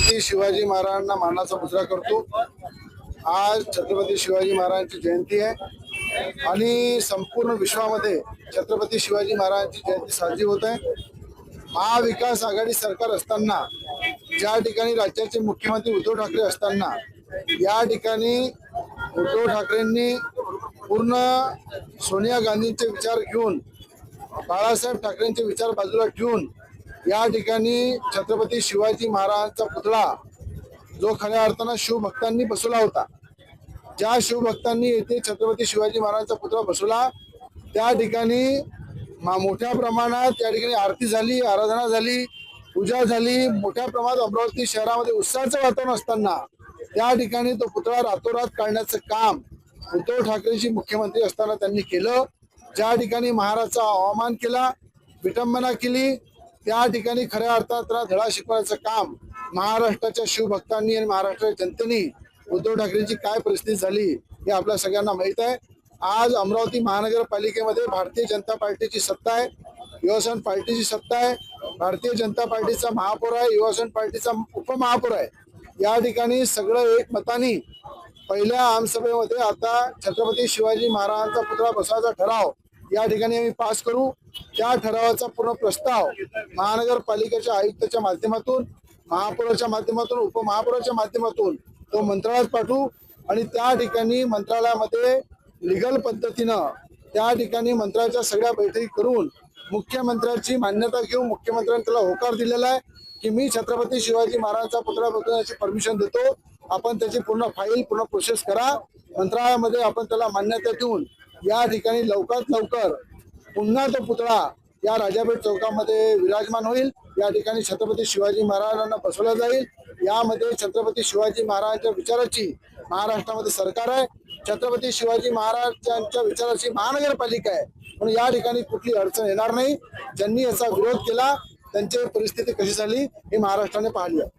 छत्रपती शिवाजी महाराजांना मानाचा मुजरा करतो। आज छत्रपती शिवाजी महाराजांची जयंती आहे आणि संपूर्ण विश्वामध्ये छत्रपती शिवाजी महाराजांची जयंती साजरी होत आहे। महाविकास आघाडी सरकार असताना, ज्या ठिकाणी राज्याचे मुख्यमंत्री उद्धव ठाकरे असताना, या ठिकाणी उद्धव ठाकरेंनी पूर्ण सोनिया गांधींचे विचार घेऊन, बाळासाहेब ठाकरेंचे विचार बाजूला ठेवून या ठिकाणी छत्रपती शिवाजी महाराजांचा पुतळा जो खऱ्या अर्थानं शिवभक्तांनी बसवला होता, ज्या शिवभक्तांनी येथे छत्रपती शिवाजी महाराजांचा पुतळा बसवला त्या ठिकाणी मोठ्या प्रमाणात या ठिकाणी आरती झाली, आराधना झाली, पूजा झाली। मोठ्या प्रमाणात अमरावती शहरामध्ये उत्साहाचं वातावरण असताना त्या ठिकाणी तो पुतळा रातोरात काढण्याचं काम उद्धव ठाकरेंची मुख्यमंत्री असताना त्यांनी केलं। ज्या ठिकाणी महाराजांचा अवमान केला, विटंबना केली, त्या ठिकाणी खऱ्या अर्थात धडा शिकवण्याचं काम महाराष्ट्राच्या शिवभक्तांनी आणि महाराष्ट्राच्या जनतेने उद्धव ठाकरेंची काय परिस्थिती झाली हे आपल्या सगळ्यांना माहीत आहे। आज अमरावती महानगरपालिकेमध्ये भारतीय जनता पार्टीची सत्ता आहे, युवासेना पार्टीची सत्ता आहे। भारतीय जनता पार्टीचा महापौर आहे, युवासेना पार्टीचा उपमहापौर आहे। या ठिकाणी सगळं एक मताने पहिल्या आमसभेमध्ये आता छत्रपती शिवाजी महाराजांचा पुतळा बसवायचा ठराव या ठिकाणी आम्ही पास करू। त्या ठरावाचा पूर्ण प्रस्ताव महानगरपालिकेच्या आयुक्ताच्या माध्यमातून, महापौराच्या माध्यमातून, उपमहापौराच्या माध्यमातून तो मंत्रालयात पाठवू आणि त्या ठिकाणी मंत्रालयामध्ये लीगल पद्धतीनं त्या ठिकाणी मंत्र्याच्या सगळ्या बैठकी करून मुख्यमंत्र्यांची मान्यता घेऊ। मुख्यमंत्र्यांनी त्याला होकार दिलेला आहे की मी छत्रपती शिवाजी महाराजांचा पुतळा बसवण्याची परमिशन देतो, आपण त्याची पूर्ण फाईल पूर्ण प्रोसेस करा। मंत्रालयामध्ये आपण त्याला मान्यता देऊन या ठिकाणी लवकरात लवकर पुन्हा तो पुतळा या राजापेठ चौकामध्ये विराजमान होईल। या ठिकाणी छत्रपती शिवाजी महाराजांना बसवला जाईल। यामध्ये छत्रपती शिवाजी महाराजांच्या विचाराची महाराष्ट्रामध्ये सरकार आहे, छत्रपती शिवाजी महाराजांच्या विचाराची महानगरपालिका आहे, म्हणून या ठिकाणी कुठली अडचण येणार नाही। ज्यांनी याचा विरोध केला त्यांची परिस्थिती कशी झाली हे महाराष्ट्राने पाहिली आहे।